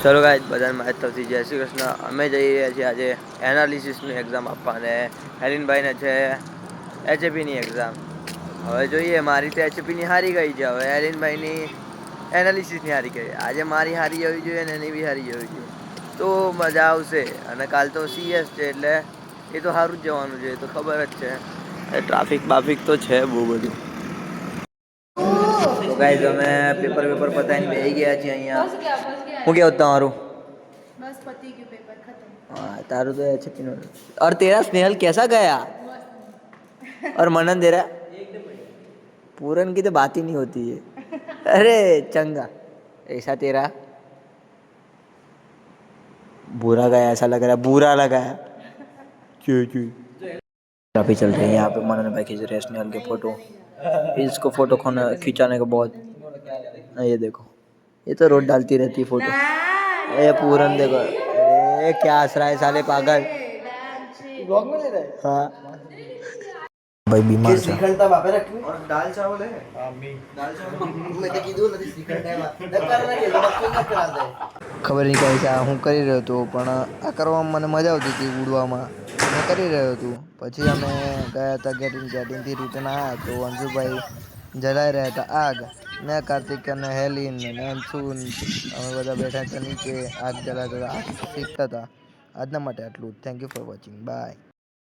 ચલો ગાઈસ, બધાને મારી તરફથી જય શ્રી કૃષ્ણ. અમે જઈ રહ્યા છીએ આજે એનાલિસિસની એક્ઝામ આપવા, અને હેલિનભાઈને છે એચએપીની એક્ઝામ. હવે જોઈએ, મારી તો એચએપીની હારી ગઈ છે, હવે હેલિનભાઈની એનાલિસિસની હારી ગઈ. આજે મારી હારી જવી જોઈએ ને એની બી હારી જવી જોઈએ, તો મજા આવશે. અને કાલ તો સીએસ છે એટલે એ તો સારું જ જવાનું છે, એ તો ખબર જ છે. ટ્રાફિક બાફિક તો છે બહુ બધું. તો ગાઈસ, અમે પેપર પતાવીને બેસી ગયા છીએ અહીંયા. હું કેવું તમારું? बस पति के पेपर खत्म. हाँ, तारू तो अच्छे पिनो. और तेरा स्नेहल कैसा गया? और मनन तेरा? पूरन की तो बात ही नहीं होती है. अरे चंगा, ऐसा तेरा बुरा गया, ऐसा लग रहा है बुरा लगा है. क्यों क्यों? अभी चल रहे हैं यहाँ पे, मनन भाई खींच रहे हैं स्नेहल के फोटो. इसको फोटो खींचाने का बहुत, ये देखो, ये तो रोज डालती रहती है फोटो. ये पूरन देखो, अरे क्या हंस रहा है साले पागल. ब्लॉग में ले रहा है. हाँ भाई, बीमार છે. શ્રીખંડ બાપે રાખ્યું और दाल चावल है. हां मी दाल चावल મેં તો કીધું નથી શ્રીખંડ है વાત દરકાર ના કે ડોક્ટર ના કરા દે. ખબર નહીં કઈ છે હું કરી રહ્યો હતો, પણ આ કરવામાં મને મજા આવતી હતી. ઉડવામાં મેં કરી રહ્યો હતો. પછી અમે ગયા હતા ગેટિંગથી રિટર્ન આવ્યા તો અંશુભાઈ જલાઈ રહ્યા હતા આગ. મેં, કાર્તિક અને હેલિન અને અંશુ અમે બધા બેઠા હતા નીચે, આગ જલાતા હતા, આગ શીખતા હતા. આજના માટે આટલું. Thank you for watching. By.